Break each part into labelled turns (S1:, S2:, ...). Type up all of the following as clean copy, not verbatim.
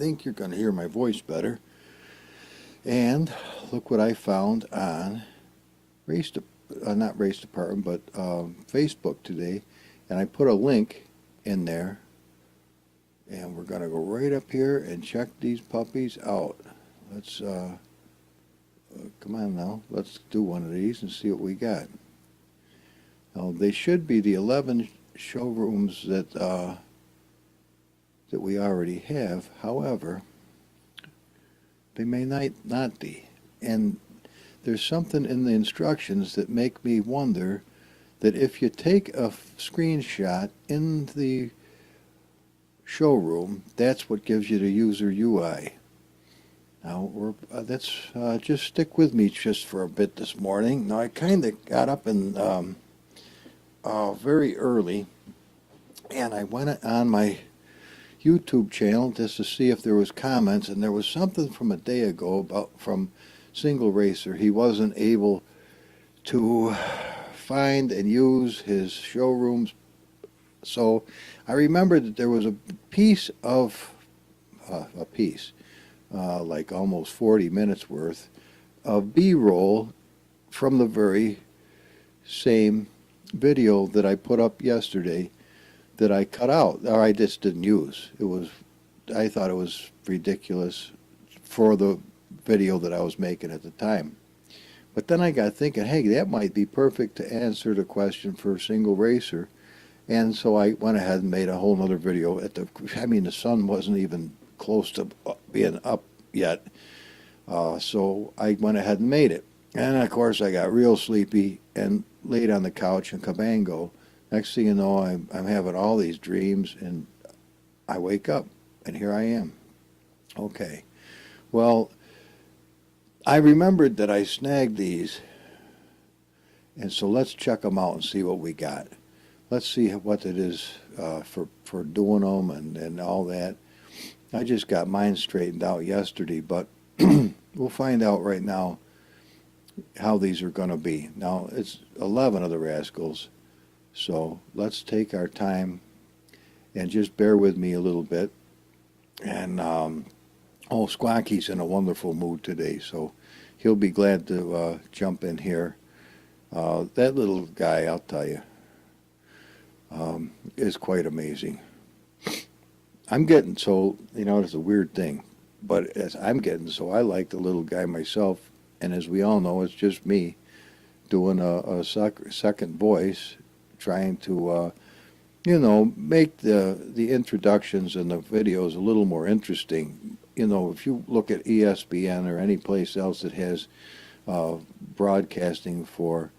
S1: think you're going to hear my voice better. And look what I found on not Race Department, but Facebook today. And I put a link in there. And we're going to go right up here and check these puppies out. Let's, come on now, let's do one of these and see what we got. Now, they should be the 11 showrooms that we already have. However, they may not be. And there's something in the instructions that make me wonder that if you take a screenshot in the showroom, that's what gives you the user UI. Now, just stick with me just for a bit this morning. Now, I kind of got up and very early, and I went on my YouTube channel just to see if there was comments, and there was something from a day ago from Single Racer. He wasn't able to find and use his showrooms. So I remembered that there was a piece like almost 40 minutes worth of B-roll from the very same video that I put up yesterday that I cut out, or I just didn't use. I thought it was ridiculous for the video that I was making at the time. But then I got thinking, hey, that might be perfect to answer the question for Single Racer. And so I went ahead and made a whole nother video. The sun wasn't even close to being up yet. So I went ahead and made it. And of course I got real sleepy and laid on the couch and cabango. Next thing you know, I'm having all these dreams, and I wake up and here I am. Okay. Well, I remembered that I snagged these. And so let's check them out and see what we got. Let's see what it is for doing them and all that. I just got mine straightened out yesterday, but we'll find out right now how these are going to be. Now, it's 11 of the rascals, so let's take our time and just bear with me a little bit. And, Squawky's in a wonderful mood today, so he'll be glad to jump in here. That little guy, I'll tell you, is quite amazing. I'm getting so, it's a weird thing, but as I'm getting so, I like the little guy myself, and as we all know, it's just me doing a second voice, trying to, make the introductions and the videos a little more interesting. If you look at ESPN or any place else that has broadcasting for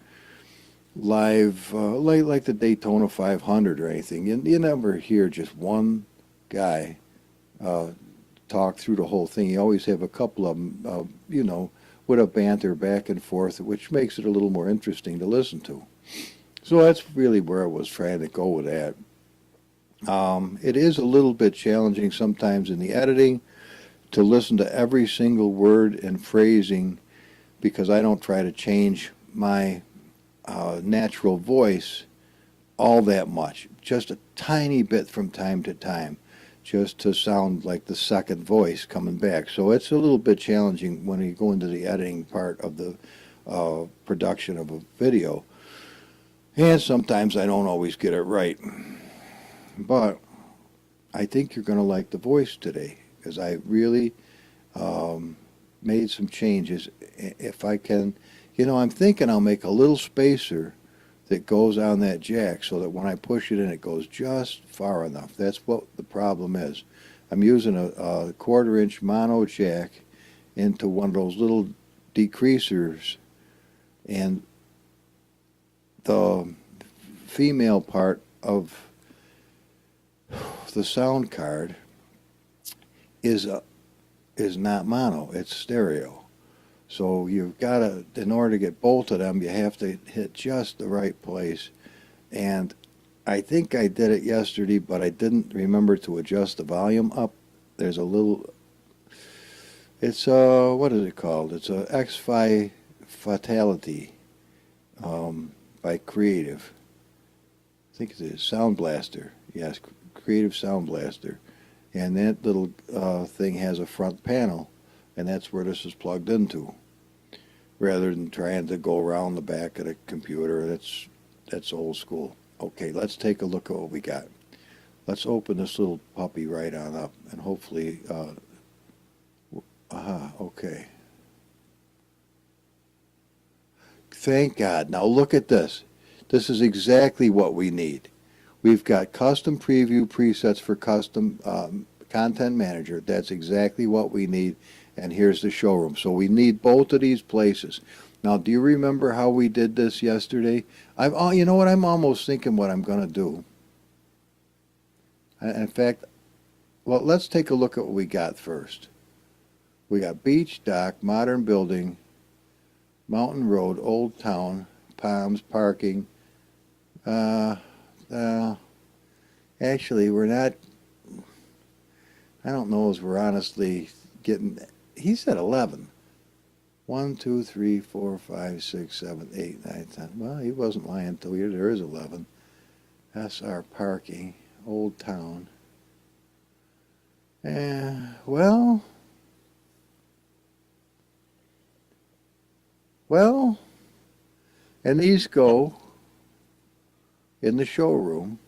S1: live, like the Daytona 500 or anything, you never hear just one guy talk through the whole thing. You always have a couple of them, with a banter back and forth, which makes it a little more interesting to listen to. So that's really where I was trying to go with that. It is a little bit challenging sometimes in the editing to listen to every single word and phrasing, because I don't try to change my natural voice all that much, just a tiny bit from time to time, just to sound like the second voice coming back. So it's a little bit challenging when you go into the editing part of the production of a video, and sometimes I don't always get it right. But I think you're going to like the voice today, because I really made some changes. If I can, I'm thinking I'll make a little spacer that goes on that jack so that when I push it in, it goes just far enough. That's what the problem is. I'm using a 1/4-inch mono jack into one of those little decreasers, and the female part of the sound card is not mono, it's stereo. So you've got to, in order to get both of them, you have to hit just the right place. And I think I did it yesterday, but I didn't remember to adjust the volume up. There's a little, it's what is it called? It's a X-Fi Fatality by Creative. I think it is Sound Blaster. Yes, Creative Sound Blaster. And that little thing has a front panel, and that's where this is plugged into. Rather than trying to go around the back of the computer, that's old school. Okay, let's take a look at what we got. Let's open this little puppy right on up, and hopefully, okay. Thank God. Now look at this. This is exactly what we need. We've got custom preview presets for custom content manager. That's exactly what we need. And here's the showroom. So we need both of these places. Now, do you remember how we did this yesterday? You know what? I'm almost thinking what I'm going to do. In fact, well, let's take a look at what we got first. We got beach, dock, modern building, mountain road, old town, palms, parking. Actually, we're not, I don't know as we're honestly getting, he said 11. 1, 2, 3, 4, 5, 6, 7, 8, 9, 10. Well, he wasn't lying till here. There is 11. SR parking, old town. Well, and these go in the showroom,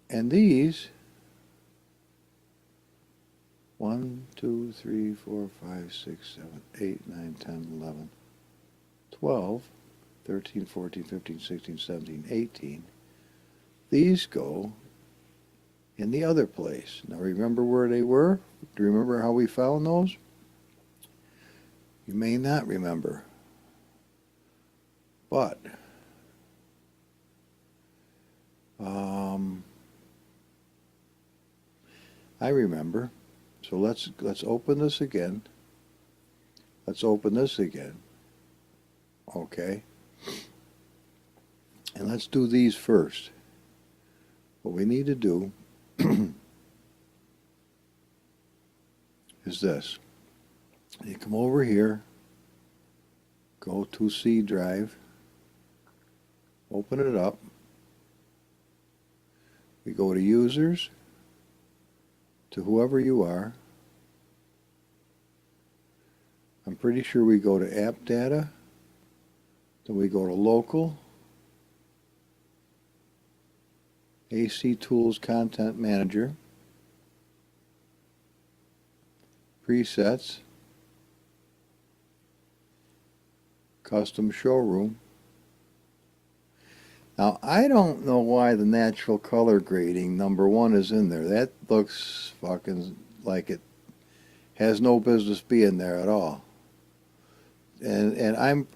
S1: and these 1, 2, 3, 4, 5, 6, 7, 8, 9, 10, 11, 12, 13, 14, 15, 16, 17, 18. These go in the other place. Now remember where they were? Do you remember how we found those? You may not remember. But I remember. So let's open this again. Let's open this again. Okay. And let's do these first. What we need to do is this. You come over here, go to C drive, open it up. We go to users, to whoever you are. I'm pretty sure we go to app data, then we go to local, AC Tools Content Manager, presets, custom showroom. Now, I don't know why the natural color grading #1 is in there. That looks fucking like it has no business being there at all. And I'm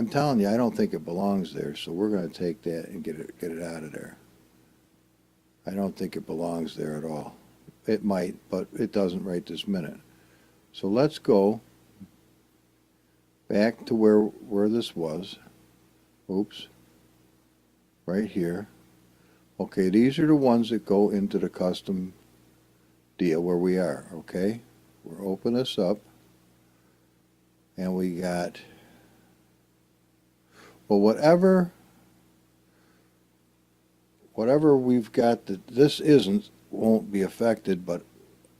S1: telling you, I don't think it belongs there. So we're going to take that and get it out of there. I don't think it belongs there at all. It might, but it doesn't right this minute. So let's go back to where this was. Oops. Right here. Okay, these are the ones that go into the custom deal where we are, okay? We'll open this up, and we got, well, whatever we've got that this won't be affected, but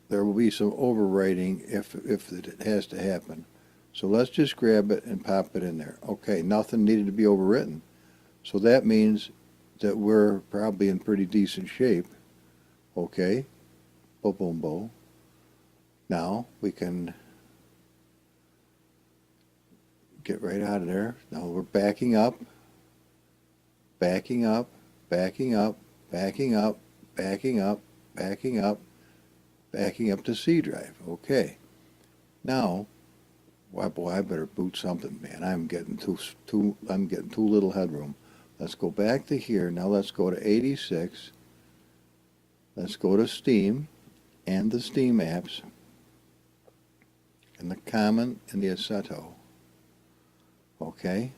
S1: there will be some overwriting if it has to happen. So let's just grab it and pop it in there. Okay, nothing needed to be overwritten. So that means that we're probably in pretty decent shape. Okay. Boom, boom, boom. Now we can get right out of there. Now we're backing up, backing up, backing up, backing up, backing up, backing up, backing up to C drive. Okay. Now, why, boy, I better boot something, man. I'm getting too little headroom. Let's go back to here. Now let's go to 86. Let's go to Steam and the Steam apps and the Common and the Assetto. Okay.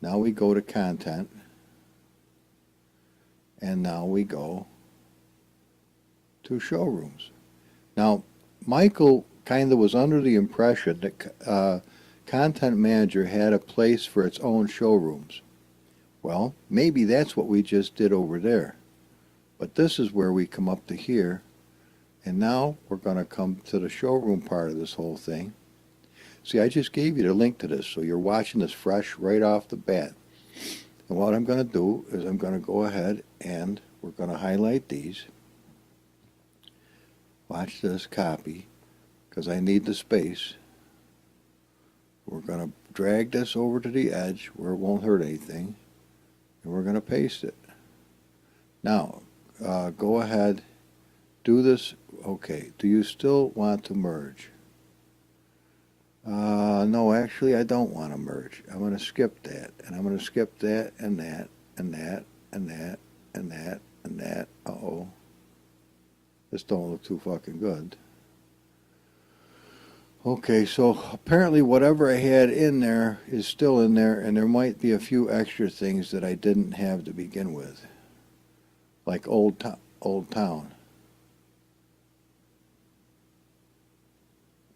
S1: Now we go to Content. And now we go to Showrooms. Now, Michael kind of was under the impression that Content Manager had a place for its own showrooms. Well, maybe that's what we just did over there. But this is where we come up to here. And now we're going to come to the showroom part of this whole thing. See, I just gave you the link to this, so you're watching this fresh right off the bat. And what I'm going to do is I'm going to go ahead and we're going to highlight these. Watch this, copy, because I need the space. We're going to drag this over to the edge where it won't hurt anything, and we're going to paste it. Now, go ahead, do this. Okay, do you still want to merge? No, actually I don't want to merge. I'm going to skip that, and I'm going to skip that and that and that and that and that and that. Uh-oh. This don't look too fucking good. Okay, so apparently whatever I had in there is still in there, and there might be a few extra things that I didn't have to begin with, like Old Town.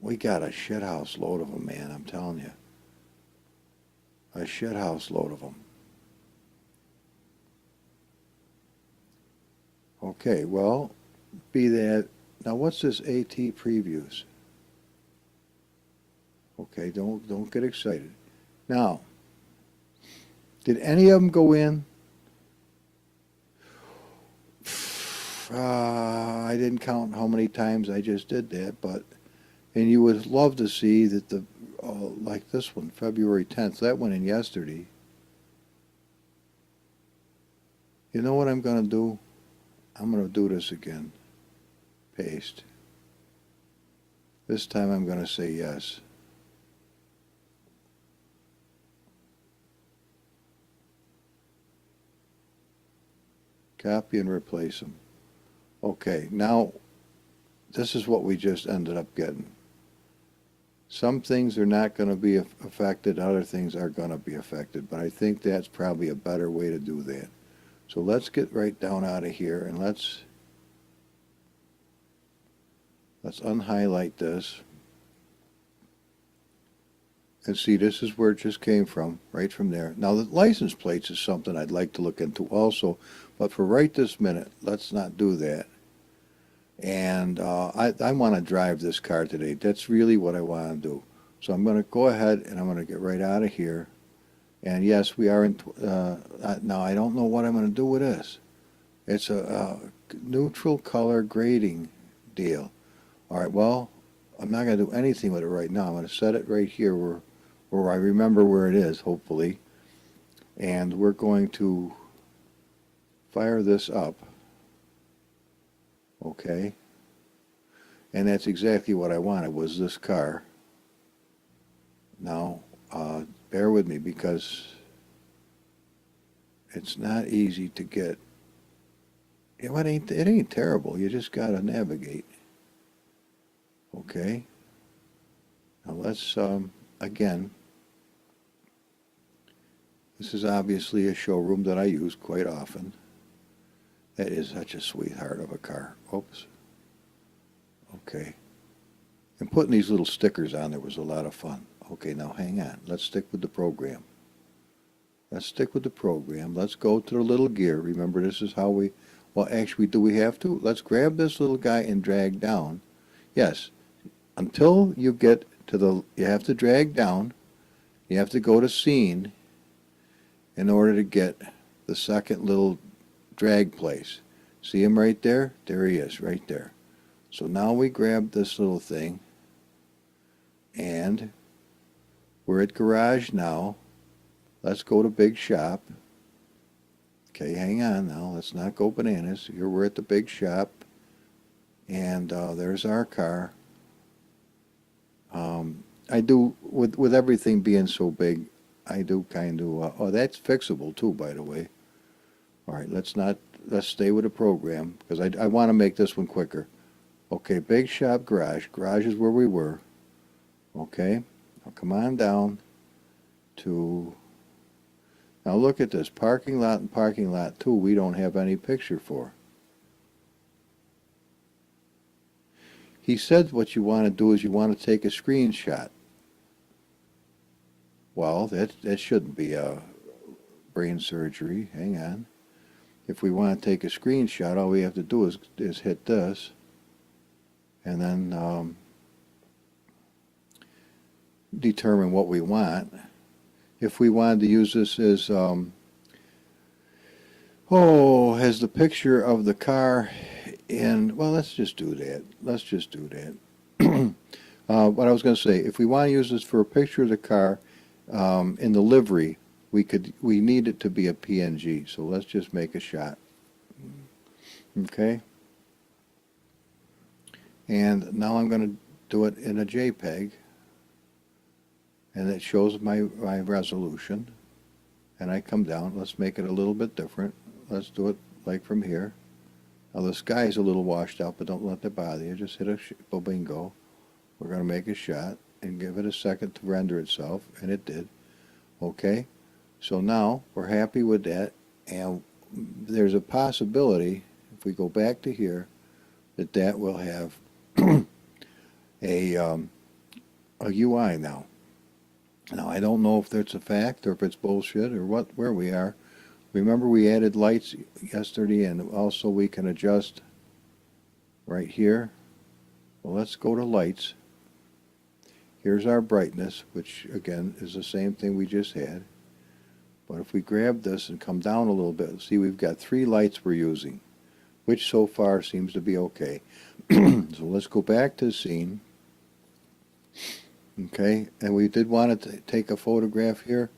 S1: We got a shithouse load of them, man, I'm telling you. A shithouse load of them. Okay, well, be that. Now, what's this AT previews? Okay, don't get excited. Now, did any of them go in? I didn't count how many times I just did that, but, and you would love to see that the, like this one, February 10th, that went in yesterday. You know what I'm going to do? I'm going to do this again. Paste. This time I'm going to say yes. Copy and replace them. Okay, now this is what we just ended up getting. Some things are not going to be affected, other things are going to be affected, but I think that's probably a better way to do that. So let's get right down out of here and let's unhighlight this. And see, this is where it just came from, right from there. Now, the license plates is something I'd like to look into also, but for right this minute, let's not do that. And I want to drive this car today. That's really what I want to do. So I'm going to go ahead and I'm going to get right out of here. And yes, we are in, now I don't know what I'm going to do with this. It's a neutral color grading deal. All right, well, I'm not going to do anything with it right now. I'm going to set it right here where I remember where it is, hopefully. And we're going to fire this up. Okay. And that's exactly what I wanted, was this car. Now, bear with me because it's not easy to get. It ain't terrible. You just got to navigate. Okay. Now let's, again, this is obviously a showroom that I use quite often. That is such a sweetheart of a car. Oops. Okay. And putting these little stickers on there was a lot of fun. Okay, now hang on. Let's stick with the program. Let's stick with the program. Let's go to the little gear. Remember, this is how we, well, actually, do we have to? Let's grab this little guy and drag down. Yes. Until you get to the, you have to drag down. You have to go to scene in order to get the second little drag place. See him right there? There he is, right there. So now we grab this little thing, and we're at garage now. Let's go to big shop. Okay, hang on now. Let's not go bananas. Here we're at the big shop, and there's our car. I do, with everything being so big, I do kind of, oh, that's fixable too, by the way. All right, let's stay with the program, because I want to make this one quicker. Okay, big shop, garage. Garage is where we were. Okay, now come on down to, now look at this, parking lot and parking lot 2, we don't have any picture for. He said what you want to do is you want to take a screenshot. Well, that shouldn't be a brain surgery. Hang on. if we want to take a screenshot, all we have to do is hit this, and then determine what we want. If we wanted to use this as as the picture of the car in, well, let's just do that. Let's just do that. What I was going to say, if we want to use this for a picture of the car in the livery, we need it to be a PNG. So let's just make a shot. Okay. And now I'm going to do it in a JPEG, and it shows my resolution. And I come down. Let's make it a little bit different. Let's do it like from here. Now the sky's a little washed out, but don't let that bother you. Just hit a bingo. We're going to make a shot and give it a second to render itself, and it did. Okay, so now we're happy with that, and there's a possibility, if we go back to here, that will have a UI now. Now I don't know if that's a fact or if it's bullshit or where we are. Remember we added lights yesterday, and also we can adjust right here. Well, let's go to lights. Here's our brightness, which again is the same thing we just had. But if we grab this and come down a little bit, see we've got 3 lights we're using, which so far seems to be okay. So let's go back to the scene. Okay, and we did want to take a photograph here.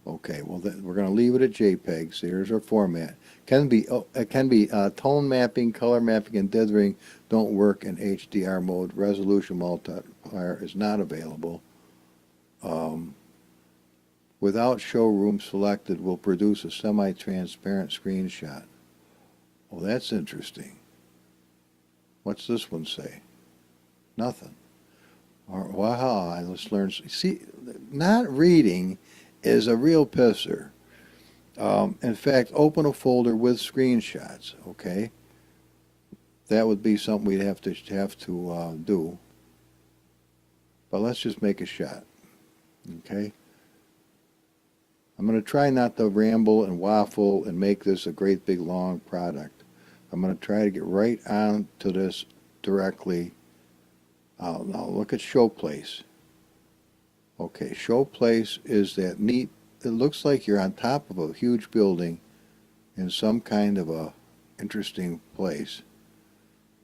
S1: Okay, well we're going to leave it at JPEG. So here's our format. It can be tone mapping, color mapping, and dithering don't work in HDR mode. Resolution multiplier is not available. Without showroom selected, will produce a semi-transparent screenshot. Well, that's interesting. What's this one say? Nothing. Wow, let's learn. See, not reading is a real pisser. In fact, open a folder with screenshots. Okay, that would be something we'd have to do. But let's just make a shot. Okay. I'm going to try not to ramble and waffle and make this a great big long product. I'm going to try to get right on to this directly. Now look at show place. Okay, show place is that neat. It looks like you're on top of a huge building in some kind of a interesting place,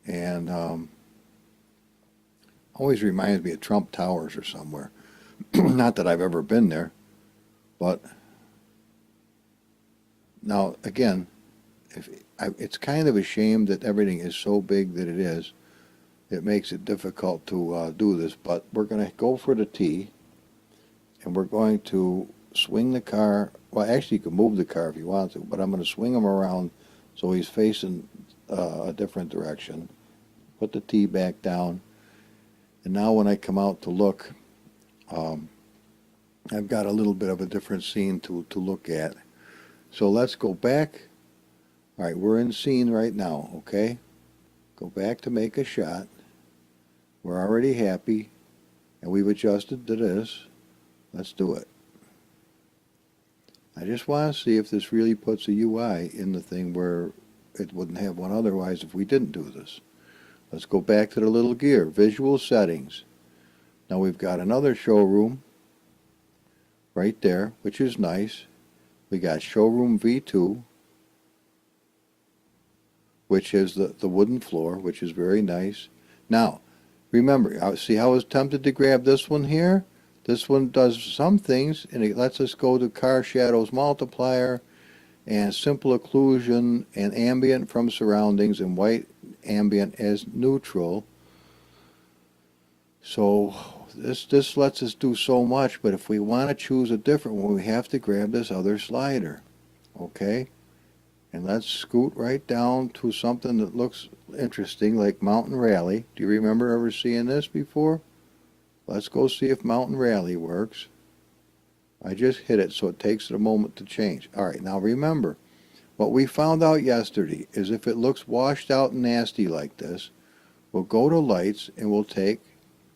S1: and always reminds me of Trump Towers or somewhere. Not that I've ever been there, but now again, it's kind of a shame that everything is so big that it is. It makes it difficult to do this, but we're going to go for the T, and we're going to swing the car. Well, actually, you can move the car if you want to, but I'm going to swing him around so he's facing a different direction. Put the T back down, and now when I come out to look, I've got a little bit of a different scene to look at. So let's go back. All right, we're in scene right now, okay? Go back to make a shot. We're already happy, and we've adjusted to this. Let's do it. I just want to see if this really puts a UI in the thing where it wouldn't have one otherwise if we didn't do this. Let's go back to the little gear, visual settings. Now we've got another showroom right there, which is nice. We got showroom V2, which is the wooden floor, which is very nice. Now, remember, see how I was tempted to grab this one here? This one does some things, and it lets us go to car shadows multiplier and simple occlusion and ambient from surroundings and white ambient as neutral. So this lets us do so much, but if we want to choose a different one, we have to grab this other slider. Okay? And let's scoot right down to something that looks interesting, like Mountain Rally. Do you remember ever seeing this before? Let's go see if Mountain Rally works. I just hit it, so it takes it a moment to change. All right, now remember, what we found out yesterday is if it looks washed out and nasty like this, we'll go to lights and we'll take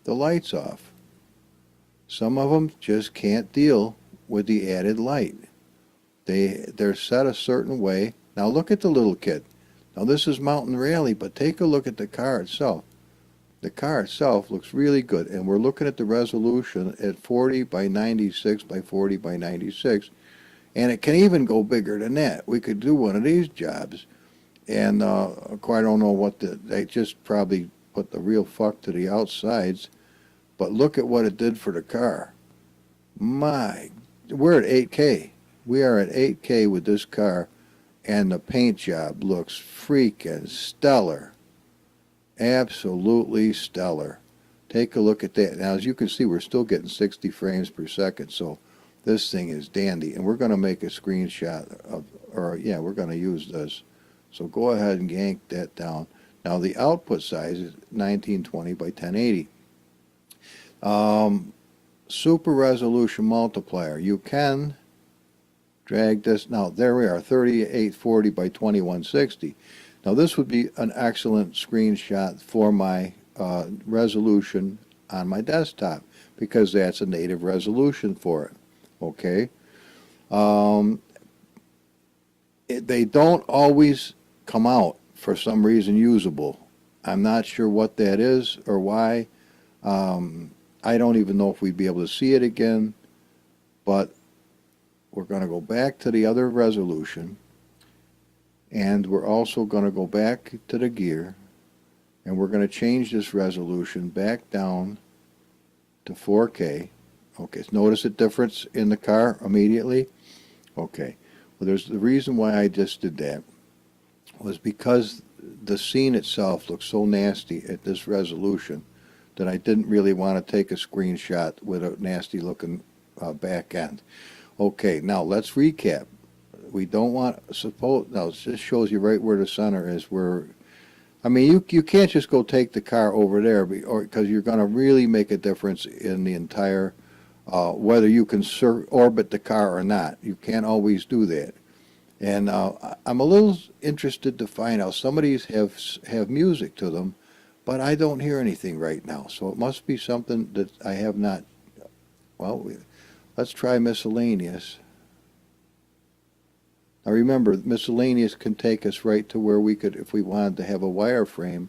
S1: the lights off. Some of them just can't deal with the added light. They're set a certain way, Now look at the little kid. Now this is Mountain Rally, but take a look at the car itself. The car itself looks really good, and we're looking at the resolution at 40 by 96 by 40 by 96, and it can even go bigger than that. We could do one of these jobs, and of course I don't know what they just probably put the real fuck to the outsides, but look at what it did for the car. My, we're at 8K. We are at 8K with this car, and the paint job looks freaking stellar. Absolutely stellar. Take a look at that. Now, as you can see, we're still getting 60 frames per second, so this thing is dandy. And we're going to make a screenshot of, or yeah, we're going to use this. So go ahead and yank that down. Now, the output size is 1920 by 1080. Super resolution multiplier. You can drag this. Now, there we are, 3840 by 2160. Now this would be an excellent screenshot for my resolution on my desktop because that's a native resolution for it. Okay. They don't always come out for some reason usable. I'm not sure what that is or why. I don't even know if we'd be able to see it again, but we're going to go back to the other resolution. And we're also going to go back to the gear, and we're going to change this resolution back down to 4K. Okay, so notice the difference in the car immediately? Okay, well there's the reason why I just did that was because the scene itself looks so nasty at this resolution that I didn't really want to take a screenshot with a nasty looking back end. Okay, now let's recap. We don't want suppose now it just shows you right where the center is. Where I mean you can't just go take the car over there because you're going to really make a difference in the entire whether you can orbit the car or not. You can't always do that. And I'm a little interested to find out. Some of these have music to them, but I don't hear anything right now. So it must be something that I have not. Well, let's try miscellaneous. Now remember, miscellaneous can take us right to where we could, if we wanted to have a wireframe,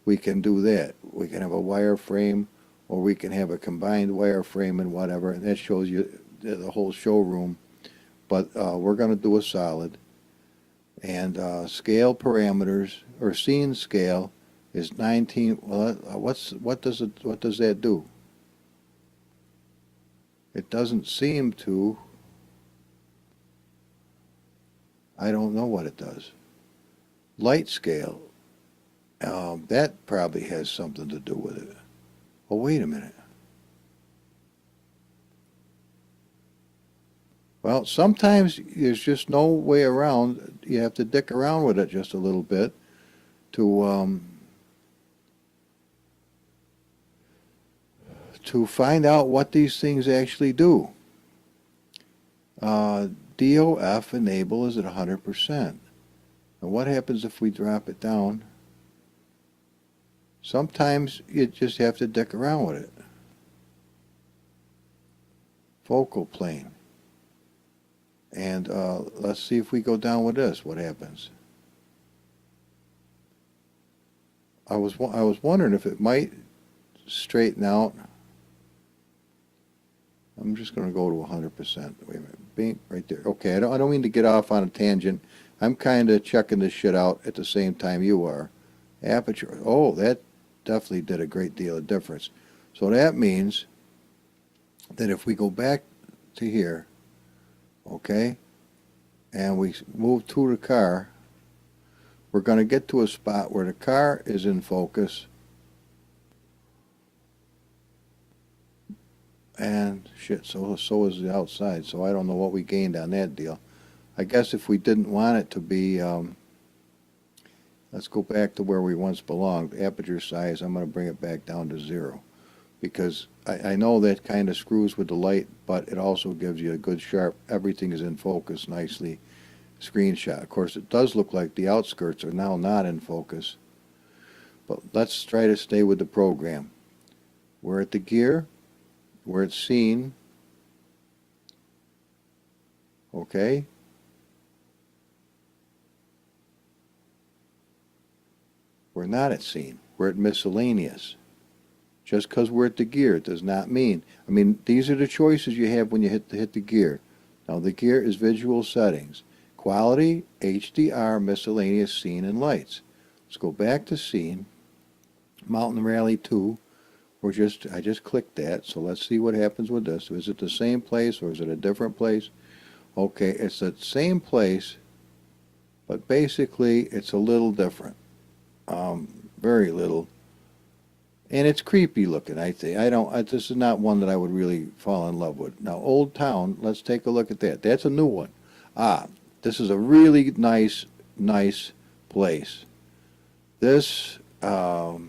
S1: we can do that. We can have a wireframe, or we can have a combined wireframe and whatever, and that shows you the whole showroom. But we're going to do a solid. And scale parameters, or scene scale, is 19. Well, what does that do? It doesn't seem to. I don't know what it does. Light scale, that probably has something to do with it. Oh, wait a minute. Well, sometimes there's just no way around. You have to dick around with it just a little bit to find out what these things actually do. DOF enable is at 100%. Now what happens if we drop it down? Sometimes you just have to dick around with it. Focal plane. And let's see if we go down with this, what happens. I was wondering if it might straighten out. I'm just going to go to 100%. Wait a minute. Bing, right there. Okay, I don't mean to get off on a tangent. I'm kind of checking this shit out at the same time you are. Aperture. Oh, that definitely did a great deal of difference. So that means that if we go back to here, okay, and we move to the car, we're going to get to a spot where the car is in focus. And shit, so is the outside, so I don't know what we gained on that deal. I guess if we didn't want it to be, let's go back to where we once belonged. Aperture size, I'm going to bring it back down to 0. Because I know that kind of screws with the light, but it also gives you a good sharp, everything is in focus nicely, screenshot. Of course, it does look like the outskirts are now not in focus. But let's try to stay with the program. We're at the gear. Where it's seen, okay, We're not at scene. We're at miscellaneous. Just because we're at the gear does not mean, I mean, these are the choices you have when you hit the gear. Now the gear is visual settings. Quality, HDR, miscellaneous, scene, and lights. Let's go back to scene. Mountain Rally 2. I just clicked that, so let's see what happens with this. Is it the same place or is it a different place? Okay, it's the same place, but basically it's a little different. Very little. And it's creepy looking, I think. This is not one that I would really fall in love with. Now, Old Town, let's take a look at that. That's a new one. This is a really nice place. This, now,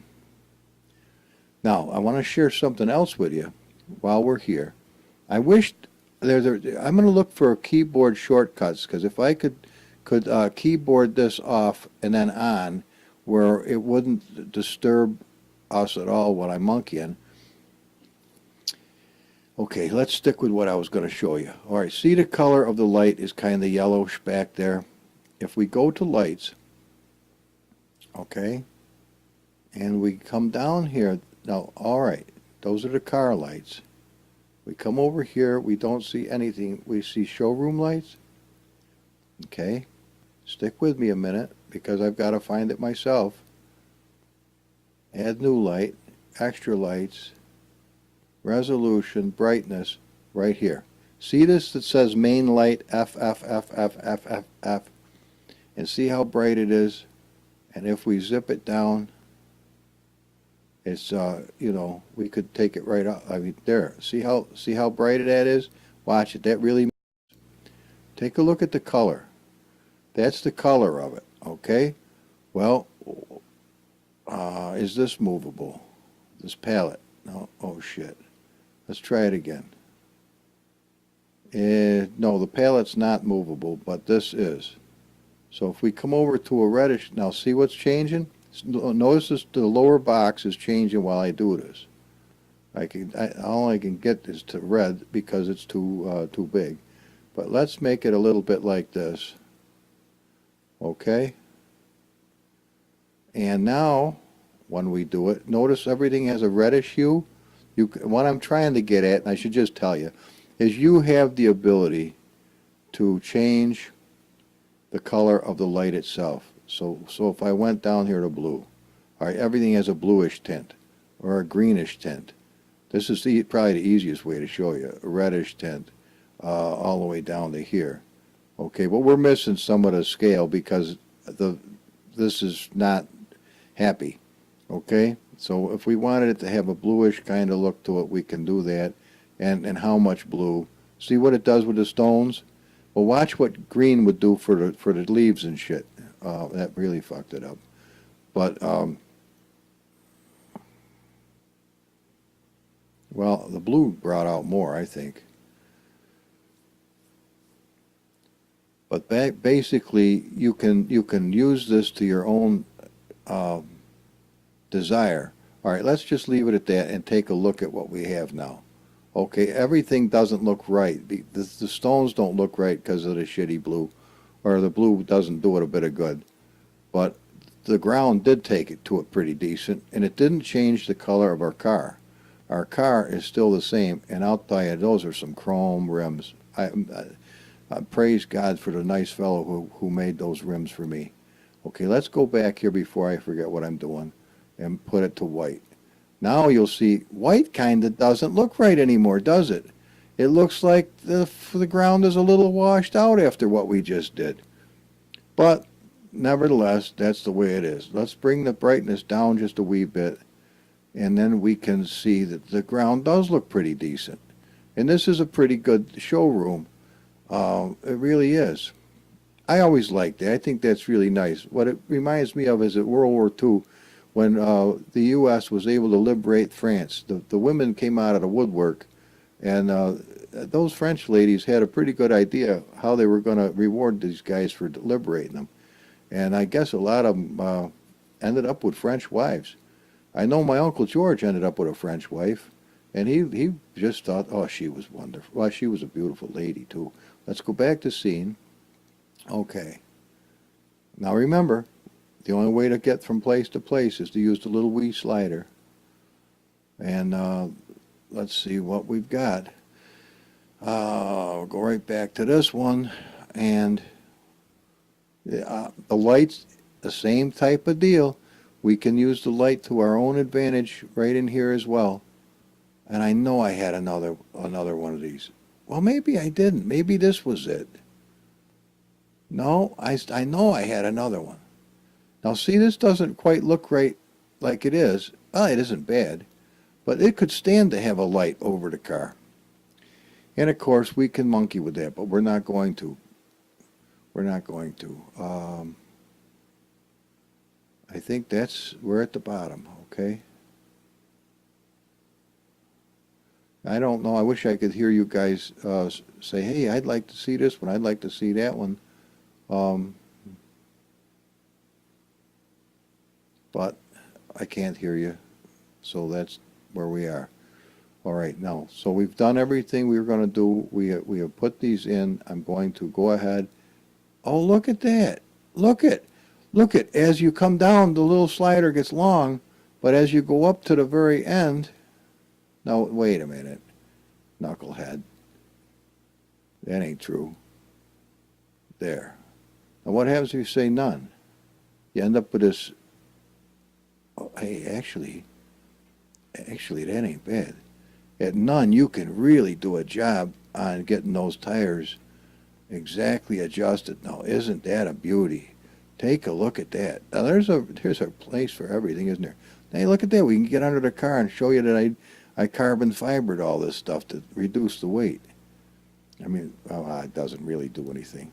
S1: I want to share something else with you while we're here. I wish I'm going to look for keyboard shortcuts, because if I could keyboard this off and then on, where it wouldn't disturb us at all when I'm monkeying. Okay, let's stick with what I was going to show you. All right, see the color of the light is kind of yellowish back there. If we go to lights, okay, and we come down here, now, all right, those are the car lights. We come over here, we don't see anything. We see showroom lights. Okay, stick with me a minute because I've got to find it myself. Add new light, extra lights, resolution, brightness, right here. See this that says main light F, F, F, F, F, F, F, and see how bright it is. And if we zip it down, it's you know, we could take it right up. I mean, there. See how bright that is? Watch it. That really. Take a look at the color. That's the color of it. Okay. Well, is this movable? This palette? No. Oh shit. Let's try it again. No, the palette's not movable, but this is. So if we come over to a reddish, now see what's changing? Notice this, the lower box is changing while I do this. All I can get is to red because it's too big. But let's make it a little bit like this. Okay. And now, when we do it, notice everything has a reddish hue. What I'm trying to get at, and I should just tell you, is you have the ability to change the color of the light itself. So if I went down here to blue, all right, everything has a bluish tint or a greenish tint. This is probably the easiest way to show you, a reddish tint all the way down to here. Okay, but we're missing some of the scale because this is not happy. Okay, so if we wanted it to have a bluish kind of look to it, we can do that. And how much blue? See what it does with the stones? Well, watch what green would do for the leaves and shit. That really fucked it up. But well, the blue brought out more, I think. But basically, you can use this to your own desire. All right, let's just leave it at that and take a look at what we have now. Okay, everything doesn't look right. The stones don't look right because of the shitty blue, or the blue doesn't do it a bit of good. But the ground did take it to it pretty decent, and it didn't change the color of our car. Our car is still the same, and I'll tell you, those are some chrome rims. I praise God for the nice fellow who made those rims for me. Okay, let's go back here before I forget what I'm doing and put it to white. Now you'll see white kind of doesn't look right anymore, does it? It looks like the ground is a little washed out after what we just did. But nevertheless, that's the way it is. Let's bring the brightness down just a wee bit, and then we can see that the ground does look pretty decent. And this is a pretty good showroom. It really is. I always liked it. I think that's really nice. What it reminds me of is at World War II, when the U.S. was able to liberate France. The women came out of the woodwork, and those French ladies had a pretty good idea how they were going to reward these guys for liberating them. And I guess a lot of them ended up with French wives. I know my Uncle George ended up with a French wife, and he just thought, oh, she was wonderful. Well, she was a beautiful lady, too. Let's go back to scene. Okay. Now remember, The only way to get from place to place is to use the little wee slider. And let's see what we've got. We'll go right back to this one. And the lights, the same type of deal. We can use the light to our own advantage right in here as well. And I know I had another one of these. Well, maybe I didn't. Maybe this was it. No, I know I had another one. Now see, this doesn't quite look right like it is. Well, it isn't bad, but it could stand to have a light over the car. And of course, we can monkey with that, but we're not going to. We're not going to. I think we're at the bottom, okay? I don't know. I wish I could hear you guys say, hey, I'd like to see this one. I'd like to see that one. But I can't hear you. So that's where we are. All right, now, so we've done everything we were going to do. We have put these in. I'm going to go ahead. Oh, look at that. Look at. As you come down, the little slider gets long, but as you go up to the very end, now, wait a minute, knucklehead. That ain't true. There. Now, what happens if you say none? You end up with this. Oh, hey, actually, that ain't bad. At none, you can really do a job on getting those tires exactly adjusted. Now, isn't that a beauty? Take a look at that. Now, there's a place for everything, isn't there? Hey, look at that. We can get under the car and show you that I carbon fibered all this stuff to reduce the weight. I mean, it doesn't really do anything.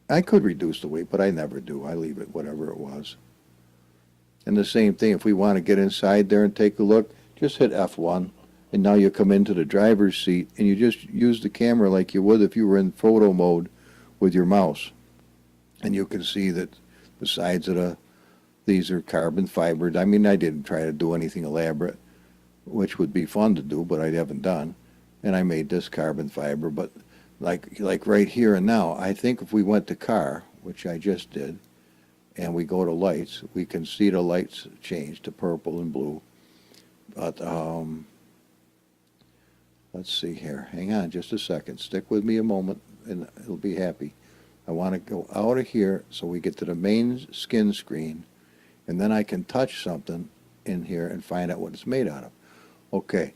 S1: I could reduce the weight, but I never do. I leave it whatever it was. And the same thing, if we want to get inside there and take a look, just hit F1, and now you come into the driver's seat, and you just use the camera like you would if you were in photo mode with your mouse. And you can see that the sides of these are carbon fibered. I mean, I didn't try to do anything elaborate, which would be fun to do, but I haven't done. And I made this carbon fiber, but like right here and now, I think if we went to car, which I just did, and we go to lights, we can see the lights change to purple and blue. But let's see here. Hang on just a second. Stick with me a moment, and it'll be happy. I want to go out of here so we get to the main skin screen, and then I can touch something in here and find out what it's made out of. Okay.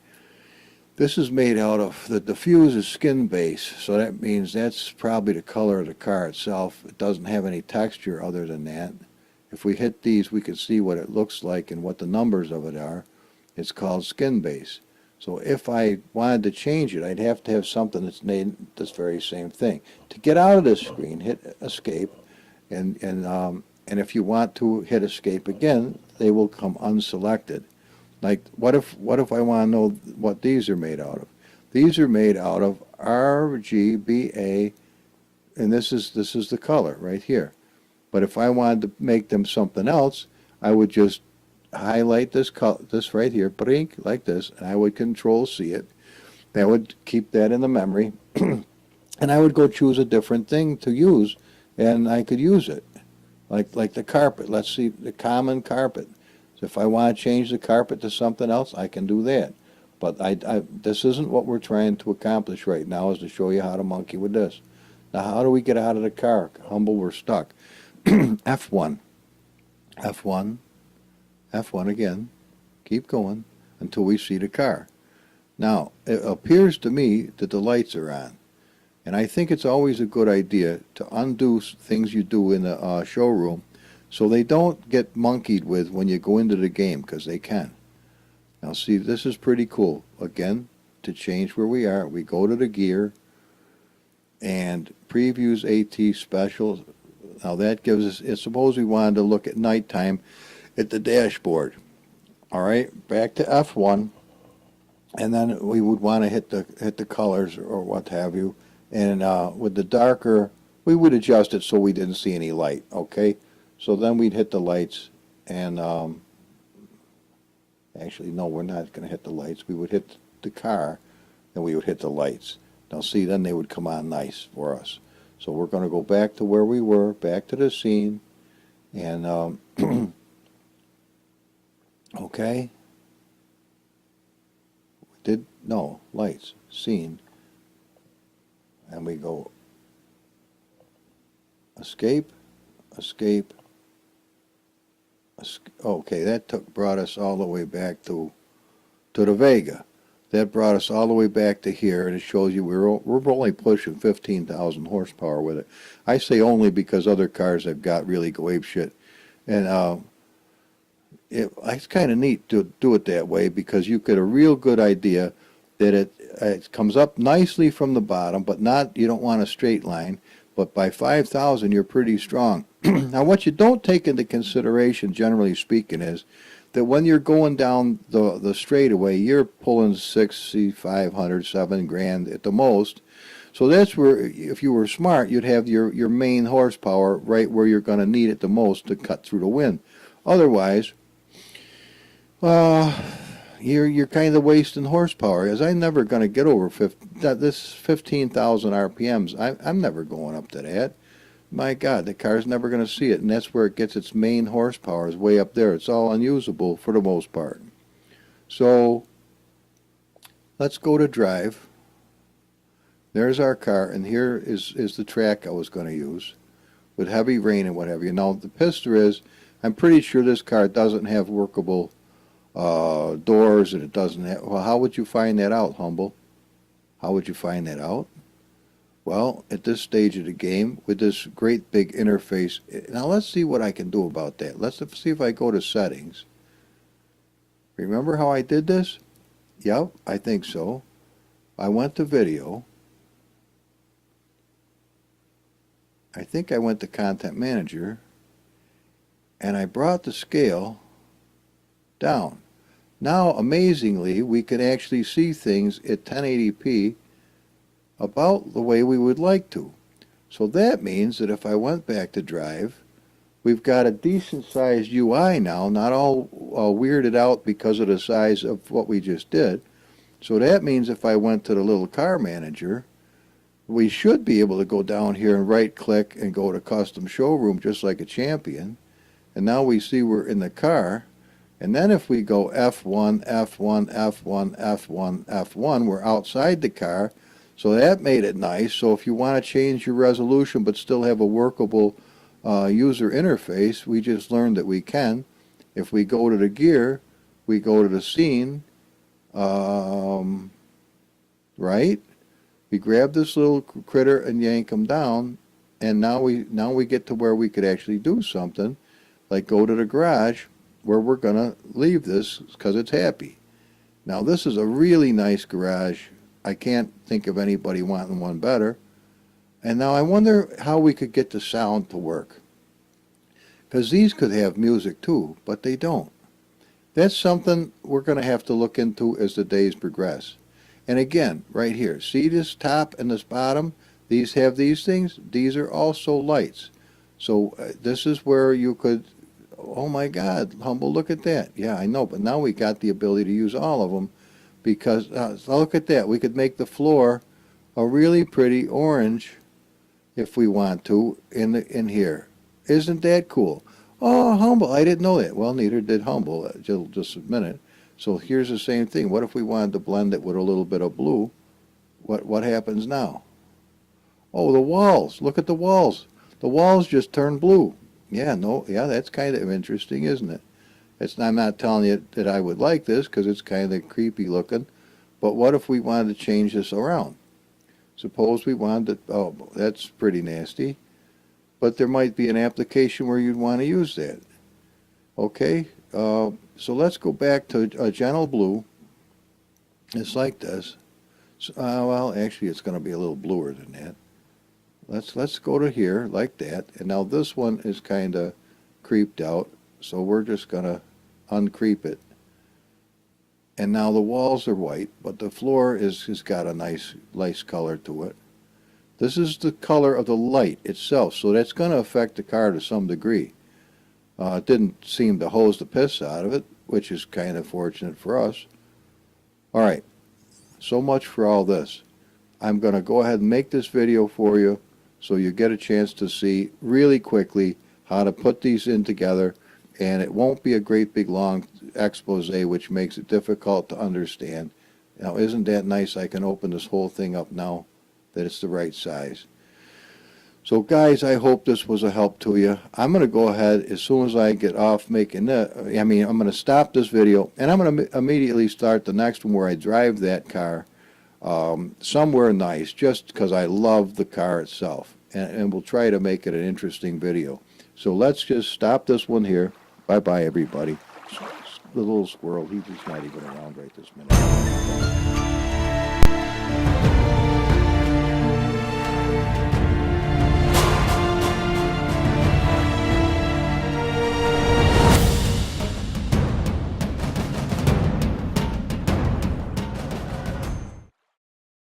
S1: This is made out of, the diffuse is skin base, so that means that's probably the color of the car itself. It doesn't have any texture other than that. If we hit these, we can see what it looks like and what the numbers of it are. It's called skin base. So if I wanted to change it, I'd have to have something that's made this very same thing. To get out of this screen, hit escape, and if you want to hit escape again, they will come unselected. Like, what if I want to know what these are made out of? These are made out of RGBA, and this is the color right here. But if I wanted to make them something else, I would just highlight this right here, blink like this, and I would Control C it. That would keep that in the memory, and I would go choose a different thing to use, and I could use it, like the carpet. Let's see, the common carpet. So if I want to change the carpet to something else, I can do that. But this isn't what we're trying to accomplish right now, is to show you how to monkey with this. Now, how do we get out of the car? Humble, we're stuck. F1, F1, F1 again. Keep going until we see the car. Now, it appears to me that the lights are on. And I think it's always a good idea to undo things you do in the showroom so they don't get monkeyed with when you go into the game, because they can. Now see, this is pretty cool. Again, to change where we are, we go to the gear and previews AT special. Now that gives us, suppose we wanted to look at nighttime at the dashboard. All right, back to F1, and then we would want to hit the colors or what have you. And with the darker, we would adjust it so we didn't see any light. Okay. So then we'd hit the lights, and actually, no, we're not going to hit the lights. We would hit the car, and we would hit the lights. Now, see, then they would come on nice for us. So we're going to go back to where we were, back to the scene, And okay, no, lights, scene, and we go escape, escape, okay, that brought us all the way back to the Vega. That brought us all the way back to here, and it shows you we're only pushing 15,000 horsepower with it. I say only because other cars have got really go ape shit, and it's kind of neat to do it that way because you get a real good idea that it comes up nicely from the bottom, but not, you don't want a straight line. But by 5,000, you're pretty strong. Now, what you don't take into consideration, generally speaking, is that when you're going down the straightaway, you're pulling 6,500, 7 grand at the most. So that's where, if you were smart, you'd have your main horsepower right where you're going to need it the most to cut through the wind. Otherwise, you're kind of wasting horsepower. As I'm never going to get over this 15,000 RPMs. I'm never going up to that. My God, the car's never going to see it, and that's where it gets its main horsepower, is way up there. It's all unusable for the most part. So let's go to drive. There's our car, and here is the track I was going to use with heavy rain and what have you. Now, the piston is, I'm pretty sure this car doesn't have workable doors, and it doesn't have, well, how would you find that out, Humble? How would you find that out? Well, at this stage of the game, with this great big interface, now let's see what I can do about that. Let's see if I go to settings. Remember how I did this? Yep, I think so. I went to video. I think I went to Content Manager, and I brought the scale down. Now, amazingly, we can actually see things at 1080p about the way we would like to. So that means that if I went back to drive, we've got a decent sized UI now, not all weirded out because of the size of what we just did. So that means if I went to the little car manager, we should be able to go down here and right click and go to custom showroom just like a champion. And now we see we're in the car. And then if we go F1, F1, F1, F1, F1, we're outside the car. So that made it nice. So if you want to change your resolution but still have a workable user interface, we just learned that we can. If we go to the gear, we go to the scene, right? We grab this little critter and yank him down, and now we get to where we could actually do something, like go to the garage, where we're going to leave this because it's happy. Now, this is a really nice garage. I can't think of anybody wanting one better. And now I wonder how we could get the sound to work. Because these could have music too, but they don't. That's something we're going to have to look into as the days progress. And again, right here, see this top and this bottom? These have these things. These are also lights. So this is where you could, oh my God, Humble, look at that. Yeah, I know, but now we got the ability to use all of them because, look at that. We could make the floor a really pretty orange if we want to in here. Isn't that cool? Oh, Humble, I didn't know that. Well, neither did Humble, just a minute. So here's the same thing. What if we wanted to blend it with a little bit of blue? What happens now? Oh, the walls. Look at the walls. The walls just turn blue. Yeah, that's kind of interesting, isn't it? I'm not telling you that I would like this because it's kind of creepy looking. But what if we wanted to change this around? Suppose we wanted to, oh, that's pretty nasty. But there might be an application where you'd want to use that. Okay, so let's go back to a gentle blue. It's like this. So, well, actually, it's going to be a little bluer than that. Let's go to here like that. And now this one is kind of creeped out, so we're just going to uncreep it. And now the walls are white, but the floor has got a nice color to it. This is the color of the light itself, so that's going to affect the car to some degree. It didn't seem to hose the piss out of it, which is kind of fortunate for us. All right, so much for all this. I'm going to go ahead and make this video for you so you get a chance to see really quickly how to put these in together, and it won't be a great big long expose which makes it difficult to understand. Now, isn't that nice? I can open this whole thing up now that it's the right size. So guys, I hope this was a help to you. I'm going to go ahead as soon as I get off making that. I'm going to stop this video, and I'm going to immediately start the next one where I drive that car somewhere nice, just because I love the car itself. And we'll try to make it an interesting video. So let's just stop this one here. Bye-bye, everybody. The little squirrel, he's not even around right this minute.